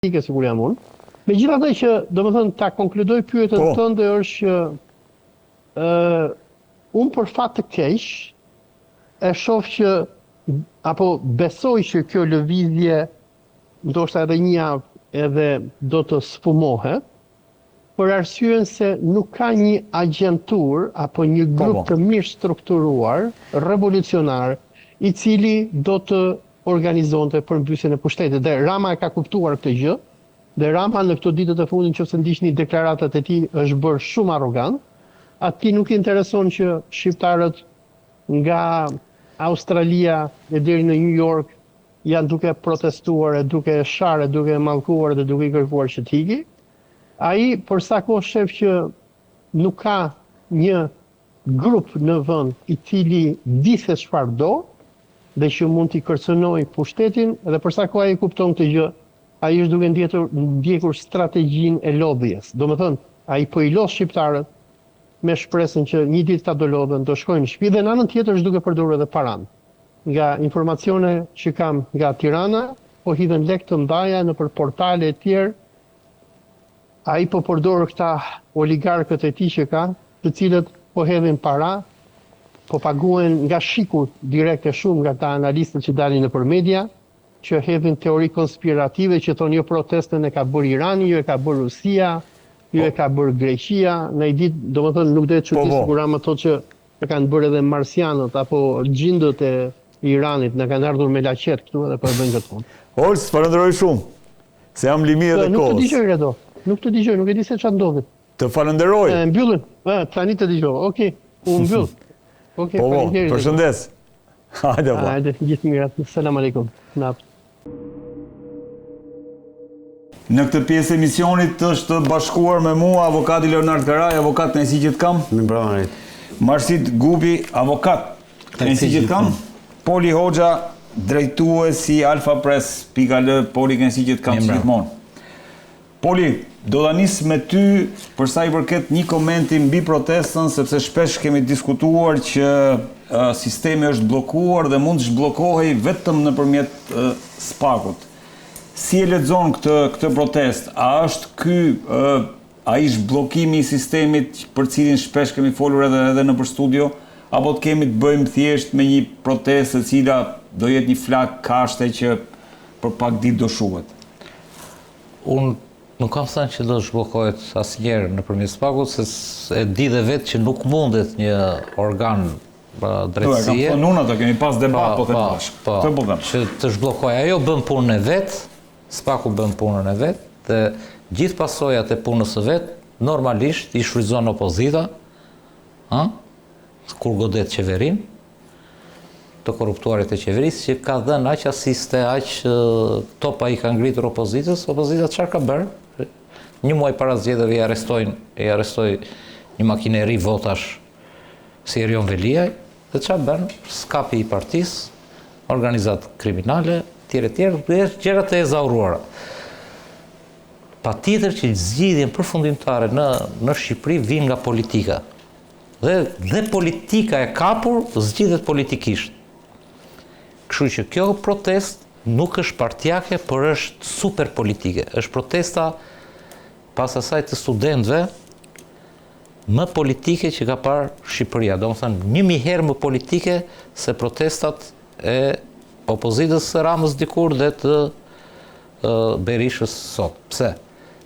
sigur jam unë. Megjithatë që, domethënë, ta konkludoj pyetjen tënde është që unë për fat të keq e shoh që apo besoj që kjo lëvizje ndoshta edhe një javë edhe do të sfumohet, për arsyen se nuk ka një agjentur apo një grup të mirë strukturuar, revolucionar, i cili do të organizonte përmbysjen e pushtetit. Dhe Rama e ka kuptuar këtë gjë, dhe Rama në këto ditët e fundit, nëse ndiqni deklaratat e tij, është bërë shumë arrogant. Atij nuk i intereson që shqiptarët nga Australia e deri në New York janë duke protestuar, e duke sharë, duke mallkuar dhe duke kërkuar që të hiqi. Ai për sa kohë shef që nuk ka një grup në vend i cili di se çfarë do dhe që mund t'i kërcënojë pushtetin, dhe për sa kohë ai kupton këtë gjë, ai është duke ndjekur strategjinë e lodhjes. Domethënë, ai po i lodh shqiptarët me shpresën që një ditë ta dolodhen, do shkojnë në shtëpi, dhe në anën tjetër është duke përdorur edhe paran. Nga informacione që kam nga Tirana, po hidhen lekë të ndaja nëpër portale e tjerë. Ai po përdor këta oligarkët e tij që ka, të cilët po hedhin para, po paguhen nga shiku direkte shumë nga ta analistët që dalin nëpër media, që hedhin teori konspirative që thonë jo protestën e ka bërë Irani, jo e ka bërë Rusia, jo e ka bërë Greqia. Në një ditë, domethënë, nuk do të çuditësh kur ama thotë që e kanë bërë edhe marsianët apo gjindët e Iranit, na kanë ardhur me laqet këtu edhe po e bëjnë këtë punë. Ols, falenderoj shumë. Se jam limit e kohës. Nuk të dëgjoj Redo. Nuk të dëgjoj, nuk e di se çfarë ndodhi. Të falenderoj. Mbyllën. Tani të dëgjoj. Okej, u mbyll. Okej, faleminderit. Përshëndes. Hajde, valla. Hajde, gjithë mirat. Selam aleikum. Natë. Në këtë pjesë e misionit është bashkuar me mua avokati Leonard Karaj, avokat në Ensiqet Kam. Marsit Gubi, avokat në Ensiqet Kam. Poli Hoxha, drejtuesi Alfa Press.al, Poli në Ensiqet Kam si gjithmonë. Poli, do ta nis me ty për sa i përket një komenti mbi protestën, sepse shpesh kemi diskutuar që sistemi është bllokuar dhe mund të zhbllokohej vetëm nëpërmjet SPAK-ut. Si e lexon këtë protestë? A është ky ai zhbllokimi i sistemit për cilin shpesh kemi folur edhe nëpër studio, apo të kemi të bëjmë thjesht me një protestë e cila do jetë një flak kashte që për pak ditë do shuhet? Unë nuk kam thënë që do zhbllokohet asnjëherë nëpërmjet SPAK-ut, se e di dhe vetë që nuk mundet një organ drejtësie. Kam thënë unë ato, kemi pas debat po them bashkë. Që të zhbllokojë, ajo bën punën e vet, SPAK-u bën punën e vet, dhe gjithë pasojat e punës së vet normalisht i shfrytëzon opozita, kur godet qeverin, të korruptuarit e qeverisë, që ka dhënë aq asiste, aq topa i ka ngritur opozitës. Opozita çfarë ka bërë? Një muaj para zgjedhjeve i arrestoi një makineri votash si Erion Veliaj, dhe çfarë bën? Skapi i partisë, organizatë kriminale, tjerë, gjërat e ezauruara. Patjetër që zgjidhjen përfundimtare në Shqipëri vijnë nga politika. Dhe politika e kapur zgjidhet politikisht. Kështu që kjo protest nuk është partijake, por është super politike. Është protesta pas asaj të studentëve më politike që ka parë Shqipëria. Domethënë 1000 herë më politike se protestat e opozitës së Ramës dikur dhe të Berishës sot. Pse?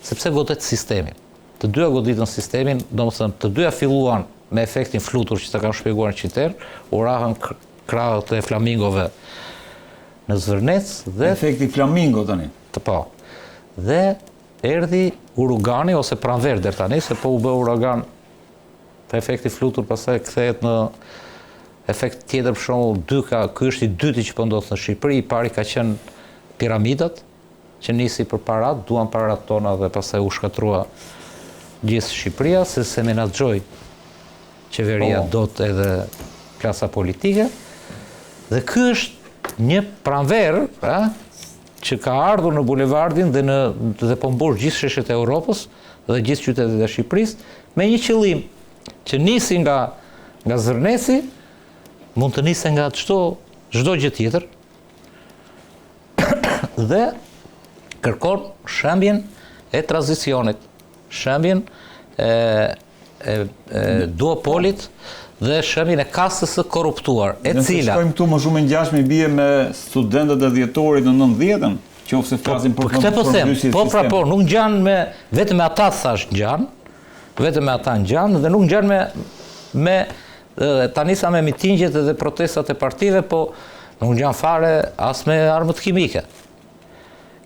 Sepse godet sistemin. Të dyja goditën sistemin, domethënë të dyja filluan me efektin flutur që të kam shpjeguar në qytet, u rahën krahët e flamingove në Zvërnec dhe efekti flamingo tani. Po. Dhe erdhi uragani ose pranver deri tani, se po u bë uragan të efekti flutur, pastaj kthehet në efekt tjetër, për shembull, ky është i dyti që po ndodh në Shqipëri, i pari ka qenë piramidat, që nisi për parat, duan parat tona dhe pastaj u shkatrua gjithë Shqipëria, se menaxhoi qeveria dot edhe klasa politike. Dhe ky është një pranver, që ka ardhur në bulevardin dhe po mbush gjithë sheshet e Europës dhe gjithë qytetet e Shqipërisë, me një qëllim që nisi nga Zërneci, mund të nisi nga çdo gjë tjetër. Dhe kërkon shembjen e tranzicionit, shembjen e duopolit dhe shembjen e kastës së korruptuar, e Nëse cila... shkojmë këtu më shumë në ngjashme bie me studentët e dhjetorit në 90-ën, qofse flasim për përmbysje të sistemit. Po, nuk ngjan me vetëm me ata thash ngjan, vetëm me ata ngjan dhe nuk ngjan me tani sa me mitingjet dhe protestat e partive, po nuk ngjan fare as me armët kimike.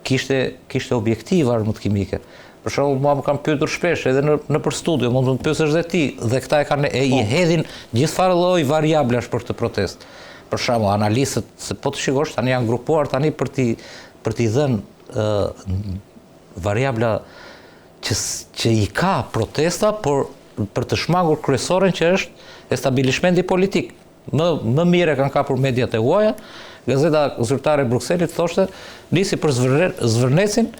Kishte objektiv armët kimike. Për shembull, mua më kanë pyetur shpesh edhe në për studio, mund të më pyesësh edhe ti, dhe këta i hedhin gjithfarë lloj variablash për këtë protestë. Për shembull, analistët, se po të shikosh tani janë grupuar tani për t'i dhënë variabla që i ka protesta, por për të shmangur kryesoren që është establishmenti politik. Më mire kanë kapur mediat e huaja, Gazeta Zyrtare e Brukselit thoshte, nisi për Zvërnecin,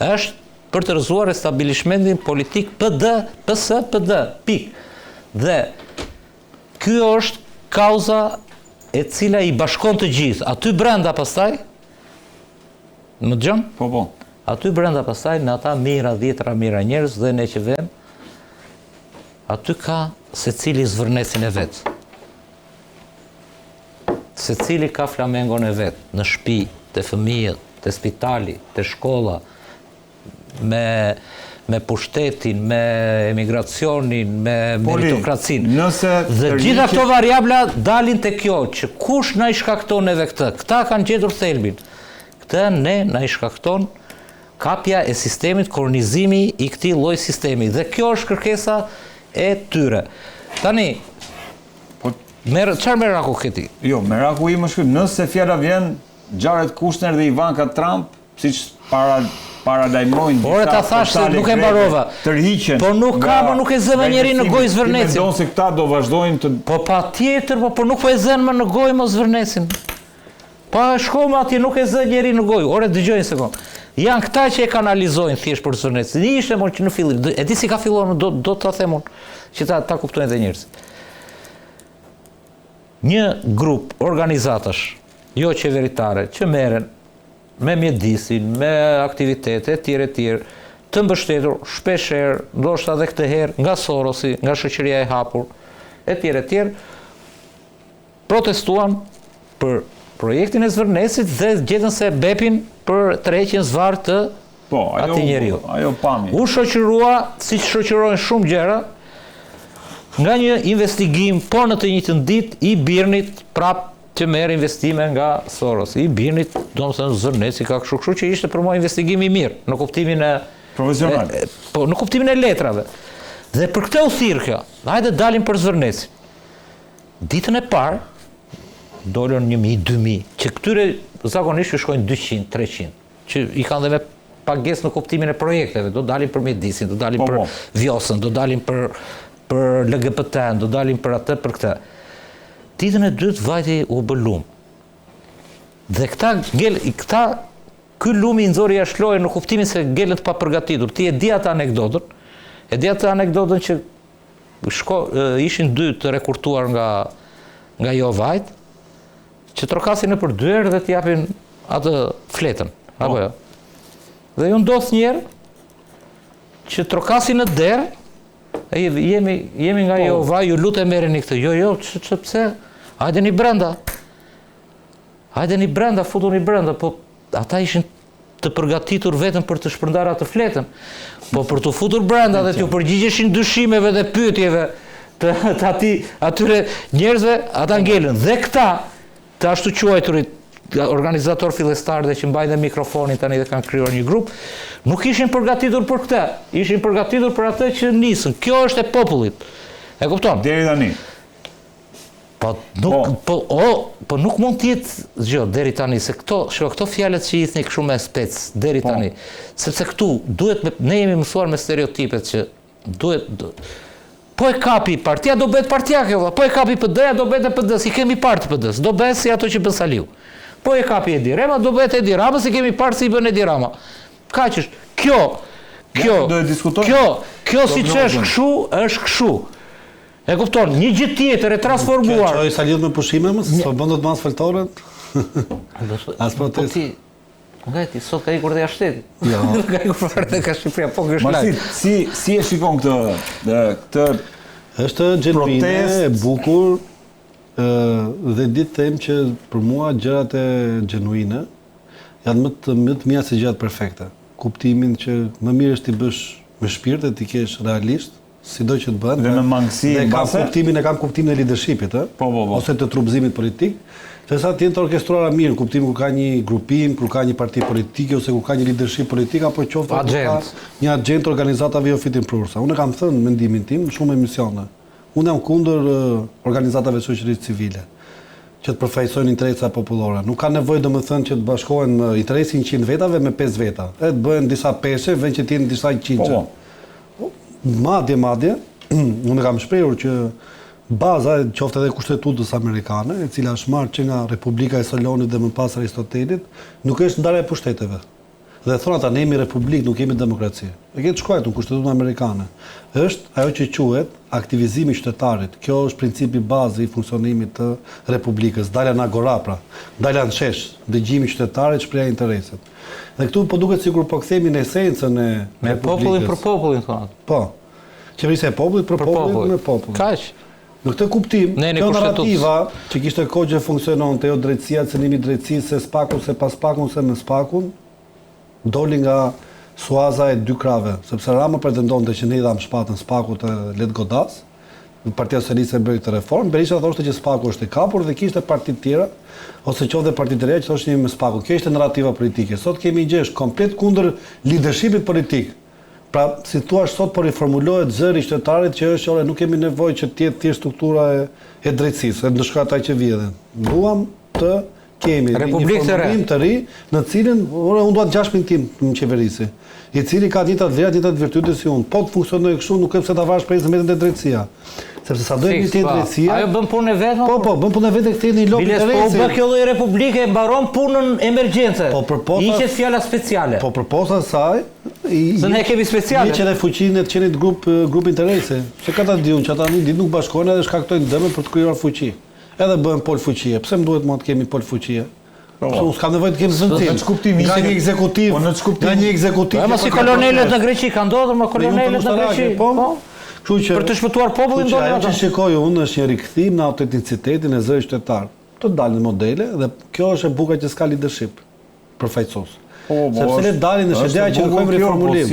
është për të rëzuar establishmentin politik PD, pik. Dhe kjo është kauza e cila i bashkon të gjithë. Aty brenda pastaj, më dëgjon? Po. Aty brenda pastaj në ata mira, dhjetra mira njerëz dhe ne që vëm, aty ka secili Zvërnecin e vet. Secili ka flamengon e vet, në shtëpi, te fëmijët, te spitali, te shkolla, me pushtetin, me emigracionin, me meritokracin. Dhe gjitha këto variabla dalin te kjo, që kush na i shkakton neve këtë? Këta kanë gjetur thelbin. Këtë ne na i shkakton kapja e sistemit, kornizimi i këtij lloj sistemi. Dhe kjo është kërkesa e tyre. Tani, çfarë meraku këti? Jo, meraku i më shkrim, nëse fjala vjen Jared Kushner dhe Ivanka Trump, siç paradajmojnë. Por ta thash se nuk e mbarova. Tërhiqen. Po nuk ka, po nuk e zë më njeri në gojë Zvërnecin. Mendon se këta do vazhdojnë të... Po patjetër, po nuk po e zën më në gojë më Zvërnecin. Pa shkojmë atje, nuk e zë njeri në gojë. Ore, dëgjojnë se kom. Janë këta që e kanalizojnë thjesht për Zvërnecin. Ishte mon që në fillim, e di si ka filluar, do ta them unë, që ta kuptojnë edhe njerëzit. Një grup organizatash, jo qeveritare, që merren me mjedisin, me aktivitete etj, të mbështetur shpeshherë, ndoshta edhe këtë herë nga Sorosi, nga shoqëria e hapur, etj, protestuan për projektin e Zvërnecit dhe gjetën se bepin për tërheqjen zvarr të atij njeriu. Ajo pami. U shoqërua, siç shoqërojnë shumë gjëra, nga një investigim, po në të njëjtën ditë i Birnit prap që merr investime nga Soros. I Birnit, domethënë Zvërneci ka kështu që ishte për mua investigim i mirë, në kuptimin e profesional. Po në kuptimin e letrave. Dhe për këtë u thirr kjo. Hajde dalim për Zvërnecin. Ditën e parë dolën 1000, 2000, që këtyre zakonisht që shkojnë 200, 300, që i kanë dhe me pagesë në kuptimin e projekteve, do dalin për mjedisin, do dalin për Vjosën, do dalin për LGBT-n, do dalin për atë, për këtë. Ditën e dytë vajti u bë lum. Dhe ky lumi i nxori jashtë lojë në kuptimin se ngelën të papërgatitur. Ti e di atë anekdotën që ishin dy të rekurtuar nga Jo Vajt, që trokasin nëpër dyer dhe t'japin atë fletën, apo jo. Dhe ju ndodh një herë që trokasin në derë, jemi nga Jo Vaj, ju lutem merreni këtë. Jo, pse? Hajdeni brenda. Futuni brenda, po ata ishin të përgatitur vetëm për të shpërndarë atë fletën. Po për të futur brenda dhe t'ju përgjigjeshin dyshimeve dhe pyetjeve të atyre njerëzve, ata ngelën. Dhe këta, të ashtu quajturit organizator fillestar dhe që mbajnë mikrofonin tani dhe kanë krijuar një grup, nuk ishin përgatitur për këtë. Ishin përgatitur për atë që nisën. Kjo është e popullit. E kupton? Deri tani. Po nuk mund të jetë deri tani, se këto fjalët që i thni kështu me spec deri tani, sepse këtu ne jemi mësuar me stereotipet që po e kapi partia do bëhet partia kjo, po e kapi PD-ja do bëhet e PD-s, i kemi parti PD-s, do bëhet si ato që bën Saliu. Po e kapi Edi Rama do bëhet Edi Rama, si kemi parti si bën Edi Rama. Kaq është. Kjo siç është kështu, është kështu. E kupton, një gjë tjetër e transformuar. Çoj Saliut me pushime më, s'po bën dot më asfaltore. As protest. Nga ti, sot ka ikur dhe jashtetit. Jo. Ka ikur fare dhe ka Shqipëria, po kështë lajë. Marsit, si e shikon këtë Është gjenuine, e bukur, dhe ditë them që për mua gjërat e gjenuine janë më të mira se gjërat perfekte. Kuptimin që më mirë është t'i bësh me shpirt dhe t'i kesh realisht, sido që të bën. Dhe me mangësi mbase. Kam kuptimin e leadershipit, ose të trupëzimit politik. Se sa t'jenë të orkestruara mirë, kuptimin kur ka një grupim, kur ka një parti politike, ose kur ka një leadership politik, apo qoftë një agent organizatave jo fitimprursa. Unë kam thënë mendimin tim në shumë emisione. Unë jam kundër organizatave shoqërisë civile që të përfaqësojnë interesa popullore. Nuk ka nevojë domethënë që të bashkohen interesin 100 vetave me 5 veta. E të bëhen disa peshe, vend që të jenë disa 100. Madje, unë kam shprehur që baza qoftë edhe kushtetutës amerikane, e cila është marrë që nga Republika e Solonit dhe më pas Aristotelit, nuk është ndarja e pushtetetve. Dhe thonë ata, ne jemi republikë, nuk jemi demokraci. E këtë shkruajtur në kushtetutën amerikane. Është ajo që quhet aktivizimi i qytetarit. Kjo është principi bazë i funksionimit të republikës. Dalja në agora, pra. Dalja në shesh, dëgjimi i qytetarit, shpreha interesit. Dhe këtu po duket sikur po kthehemi në esencën e me popullin për popullin, thonë. Po. Qeverisja e popullit për popullin me popullin. Kaq. Në këtë kuptim, kjo narrativa që kishte kohë që funksiononte, jo drejtësia, cënimi drejtësisë, se spakun, se pas pakun, se me spakun, doli nga suaza e dy krave, sepse Rama pretendonte që ne i dham shpatën spakut të Let Godas, Partia Socialiste bëri këtë reformë, Berisha thoshte që spaku është i kapur dhe kishte parti të tjera, ose qoftë parti të reja që thoshin me spakun. Kjo ishte narrativa politike. Sot kemi gjesh komplet kundër leadershipit politik. Pra, si thua sot po riformulohet zëri i qytetarit që është, ore, nuk kemi nevojë që të jetë thjesht struktura e drejtësisë, e ndëshka ata që vjedhen. Duam të kemi një formulim të ri, në cilin unë dua të gjashmin tim në qeverisi, i cili ka njëtat vlerat, njëtat virtyte si unë. Po të funksionojë kështu, nuk e pse ta vash prezën vetëm te drejtësia. Sepse sa do të jetë drejtësia. Ajo bën punë vetë. Po, bën punë vetë këtë në lobi të rëndë. Po bë kjo lloj republike e mbaron punën emergjence. Po përposa. Hiqet fjala speciale. Po përposa saj, se ne kemi speciale. Hiqet edhe fuqinë të qenit grup interese. Se ka ta diun që ata nuk ditë nuk bashkohen edhe shkaktojnë dëme për të krijuar fuqi. Edhe bëhen pol fuqie. Pse më duhet më të kemi pol fuqie? Unë s'kam nevojë të kem zëntim. Nga një ekzekutiv. Nga një ekzekutiv. Po si kolonelët në Greqi kanë ndodhur me kolonelët në Greqi. Po. Për të shpëtuar popullin do ajo që shikoj unë është një rikthim në autenticitetin e zërit qytetar. Të dalin modele dhe kjo është e bukur që s'ka leadership përfaqësues. Sepse le dalin në shëndetja që kërkojmë reformulim.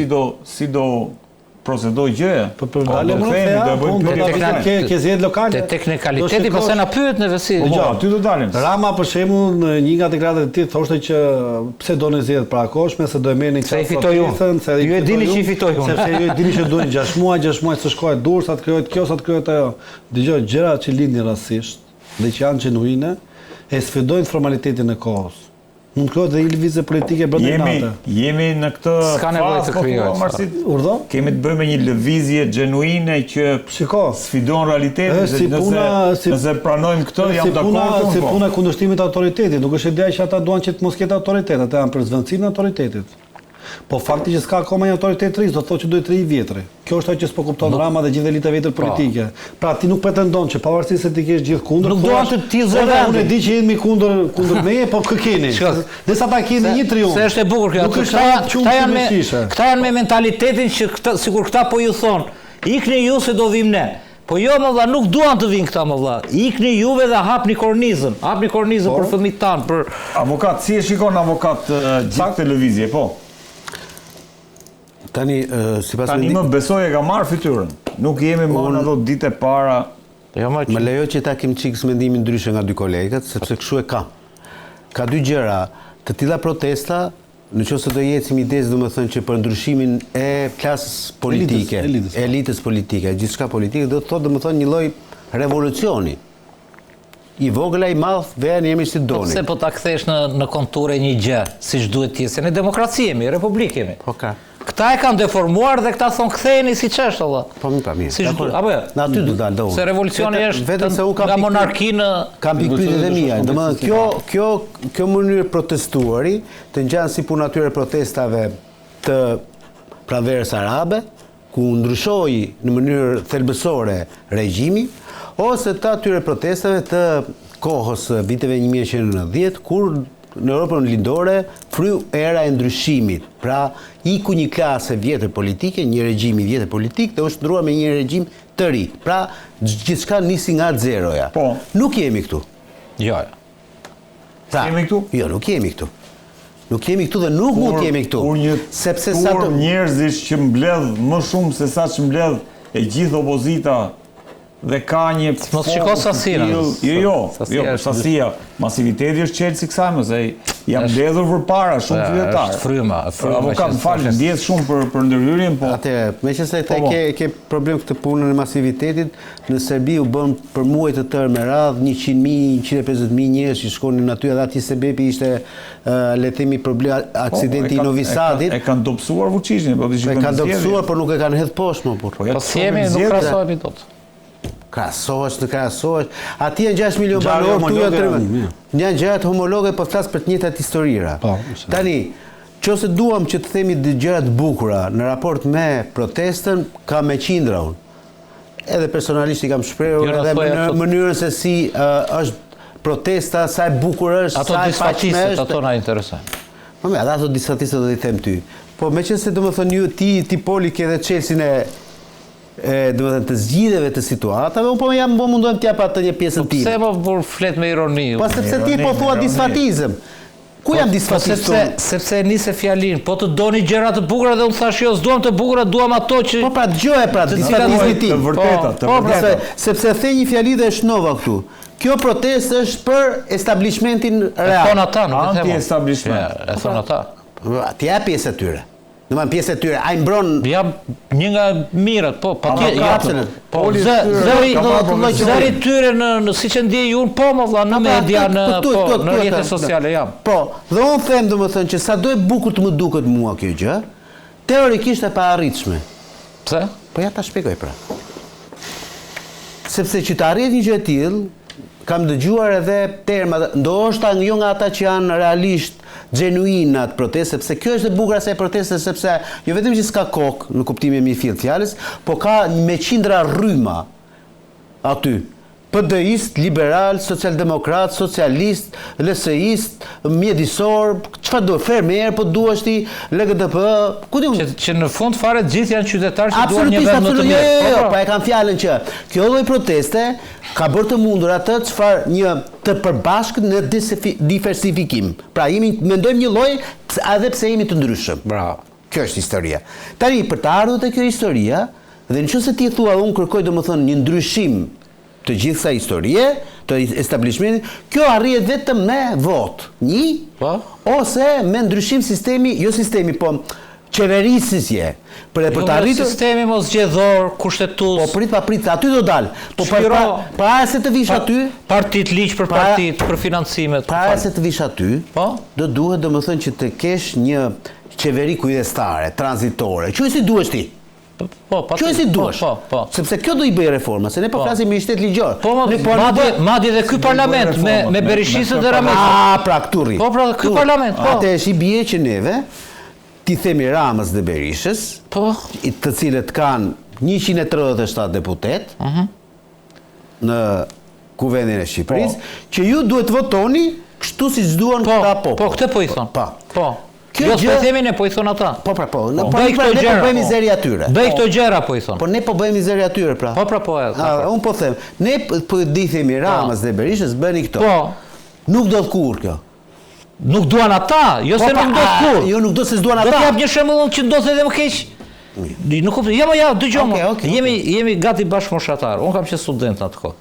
Si do procedoj gjëja. Po për dalë më the, ke zgjedhje lokale. Te teknikaliteti pse na pyet në vesi. Po, ty do dalim. Rama për shembull në një nga deklaratat e tij thoshte që pse do në zgjedhje para kohshme se do e merrnin se i fitoi unë. Ju e dini që i fitoi unë. Sepse ju e dini që duhen 6 muaj të shkohet dur, sa të krijohet kjo, sa të krijohet ajo. Dëgjoj, gjërat që lindin rastësisht dhe që janë gjenuine e sfidojnë formalitetin e kohës. Mund krijohet dhe një lëvizje politike brenda natë. Jemi në këtë fazë, urdhë? Kemi të bëjmë një lëvizje genuine që sfidon realitetin, nëse pranojmë këtë, jam dakord. Si puna e kundërshtimit të autoritetit, nuk është ideja që ata duan që të mos ketë autoritet, ata janë për zvendësimin e autoritetit. Po fakti që s'ka akoma një autoritet ri, do të thotë që duhet 3 vjetre. Kjo është ajo që s'po kupton Rama dhe gjithë elita vjetër politike. Pra ti nuk pretendon që pavarësisht se ti ke gjithë kundër. Nuk duan të tillë vendi. Unë e di që jemi kundër meje, po kë keni? Desa ta keni një triumf. Se është e bukur kjo. Këta janë me mentalitetin që sikur këta po ju thon, ikni ju se do vim ne. Po jo më vlla, nuk duan të vinë këta më vlla. Ikni juve dhe hapni kornizën. Hapni kornizën për fëmijët tan, për avokat, si e shikon avokat gjithë televizje, po? Tani më besoj e ka marrë fytyrën. Nuk jemi më në ato ditë e para. Më lejo që ta kem çikës mendimin ndryshe nga dy kolegët, sepse kështu e kam. Ka dy gjëra, të tilla protesta, nëse do ecim idesë domethënë që për ndryshimin e klasës politike, elitës politike, gjithçka politike, do të thotë domethënë një lloj revolucioni. I vogël ai madh, vjen jemi si doni. Pse po ta kthesh në konture një gjë, siç duhet të jetë, se në demokraci jemi, republikë jemi. Po ka. Këta e kanë deformuar dhe këta thonë ktheheni siç është valla. Po mi pa mirë. Apo jo? Na aty do dalë. Se revolucioni është vetëm se unë kam nga monarkinë, kam pikpyetjet e mia. Domethënë kjo mënyrë protestuari të ngjan si punë atyre protestave të pranverës arabe, ku ndryshoi në mënyrë thelbësore regjimi, ose të atyre protestave të kohës viteve 1990, kur në Europën lindore fryu era e ndryshimit. Pra, iku një klasë vjetër politike, një regjim i vjetër politik dhe është ndruar me një regjim të ri. Pra, gjithçka nisi nga zeroja. Po. Nuk jemi këtu. Jo. Pra, Jemi këtu? Jo, nuk jemi këtu. Nuk jemi këtu dhe nuk mund të jemi këtu. Kur një sepse tur njerëzish që mbledh më shumë se sa që mbledh e gjithë opozita dhe ka një Mos shiko sasinë. Jo, sasia. Masiviteti është çelësi kësaj, mëse jam mbledhur përpara shumë qytetarë. Është fryma. Avokat, më falë, ndjes shumë për ndërhyrjen, po. Atëherë, meqense ke problem këtë punën e masivitetit, në Serbi u bën për muaj të tërë me radhë 100.000, 150.000 njerëz që shkonin aty, edhe aty sebebi ishte le të themi problem aksidenti i Novi Sadit. E kanë dobësuar Vučićin, po E kanë dobësuar, por nuk e kanë hedh poshtë më burr. Po si jemi nuk krahasohemi dot. Krahasohesh. Aty janë 6 milion banorë, këtu janë 13. Janë gjërat homologe, po flas për të njëjtat historira. Tani, nëse duam që të themi gjëra të bukura në raport me protestën, kam me qindra unë. Edhe personalisht i kam shprehur edhe në mënyrën se si është protesta, sa e bukur është, sa e paqishme është. Ato na interesojnë. Po me, ato disfatistët do t'i them ty. Po meqense domethënë ju ti poli ke edhe Chelsea-n domethënë të zgjidhjeve të situatave, unë po mundohem t'jap atë një pjesën time. Pse po flet me ironi? Po sepse ti po thua disfatizëm. Ku jam disfatist? Sepse nise fjalin, po të doni gjëra të bukura dhe unë thash jo, s'duam të bukura, duam ato që Po pra dëgjoje pra disfatizmi tim. Të vërteta. Sepse the një fjali dhe është nova këtu. Kjo protestë është për establishmentin real. E thon ata, nuk e them. Anti-establishment. E thon ata. Ti ja pjesë e tyre. Domethënë pjesë e tyre, ai mbron jam një nga mirat, po absolut. Po zëri tyre në siç e ndjej unë, po më valla në media, në rrjetet sociale jam. Po, dhe unë them domethënë që sado e bukur të më duket mua kjo gjë, teorikisht e paarritshme. Pse? Po ja ta shpjegoj pra. Sepse që të arrit një gjë e tillë, kam dëgjuar edhe terma, ndoshta jo nga ata që janë realisht genuin në atë protestë, sepse kjo është e bukur asaj proteste, sepse jo vetëm që s'ka kokë në kuptimin e mirëfillt fjalës, po ka me qindra rryma aty. PD-ist, liberal, socialdemokrat, socialist, LSI-ist, mjedisor, çfarë do, fermer, po duash ti, LGDP, ku di unë? Që në fund fare gjithë janë qytetarë që duan një vend më të mirë. Jo, pa e kanë fjalën që kjo lloj proteste ka bërë të mundur atë çfarë një të përbashkët në diversifikim. Pra mendojmë një lloj edhe pse jemi të ndryshëm. Bravo. Kjo është historia. Tani për të ardhur te kjo historia, dhe nëse ti thua unë kërkoj domethënë një ndryshim të gjithë sa historie, të establishmentit, kjo arrihet vetëm me votë. Ose me ndryshim sistemi, jo sistemi, po qeverisje. Për të arritur sistemi mos zgjedhor, kushtetues. Po prit, aty do dal. Po para se të vish aty, partit ligj për partit, për financimet. Para se të vish aty, do duhet domethënë që të kesh një qeveri kujdestare, tranzitore. Quaj si duhesh ti. Që e si duash? Sepse kjo do i bëj reforma, se ne po flasim me shtet ligjor. Madje dhe ky parlament me Berishisën dhe Ramazan. Pra këtu rri. Po pra ky parlament. Atë është i bie që neve ti themi Ramës dhe Berishës, të cilët kanë 137 deputet në Kuvendin e Shqipërisë, që ju duhet votoni kështu siç duan këta popull. Po këtë po i thon. Po. Jo s'po themi ne, po i thon ata. Po. Ne po bëjmë mizeri atyre. Bëj këto gjëra po i thon. Po ne po bëjmë mizeri atyre pra. Po. Unë po them, ne po di themi Ramës dhe Berishës bëni këto. Po. Nuk do të kur kjo. Nuk duan ata, jo se nuk do të kur. Jo nuk do se s'duan ata. Do të jap një shembull që do të edhe më keq. Nuk kuptoj. Jo, dëgjoj. Jemi gati bashkëmoshatar. Unë kam qenë student atë kohë.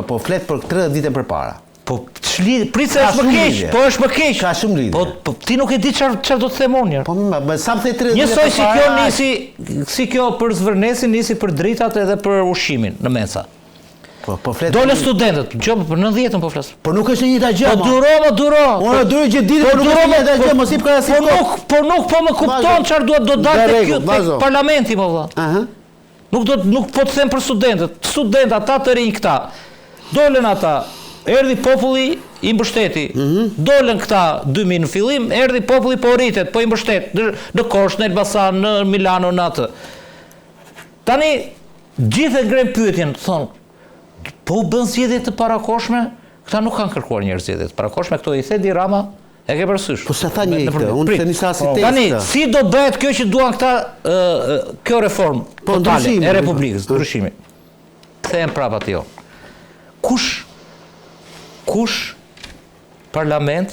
Po flet për 30 vite përpara. Po prit se është më keq, po është më keq. Ka shumë lidhje. Po ti nuk e di çfarë do të them unë. Po më sa më the 30 vite. Njësoj si kjo nisi, si kjo për zvërnesin nisi për dritat edhe për ushqimin në mesa. Po flet. Dolën studentët, për 90-ën po flas. Po nuk është një gjë gjë. Po duro. Unë duroj gjithë ditën, po nuk është një gjë, mos i krahasim. Po nuk më kupton çfarë duhet do dalë tek parlamenti më valla. Nuk po të them për studentët. Studentë ata të rinj këta. Dolën ata. Erdhi populli i mbështeti. Dolën këta 2000 në fillim, erdhi populli po rritet, po i mbështet në Korçë, në Elbasan, në Milano, në atë. Tani gjithë ngren pyetjen, thon, po u bën zgjedhje të parakoshme? Këta nuk kanë kërkuar një zgjedhje. Para kohshme këto i thedi Rama, e ke parasysh. Po sa tha një këtë, unë se nisa si testa. Tani, si do bëhet kjo që duan këta, kjo reformë totale e Republikës, ndryshimi. Kthehem prapa atij. Kush parlament,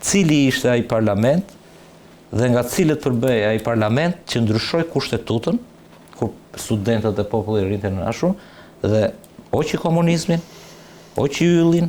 cili ishte ai parlament dhe nga cilët përbëhej ai parlament që ndryshoi kushtetutën, kur studentët e popullit rinte në ashur, dhe o që komunizmin, o që yllin,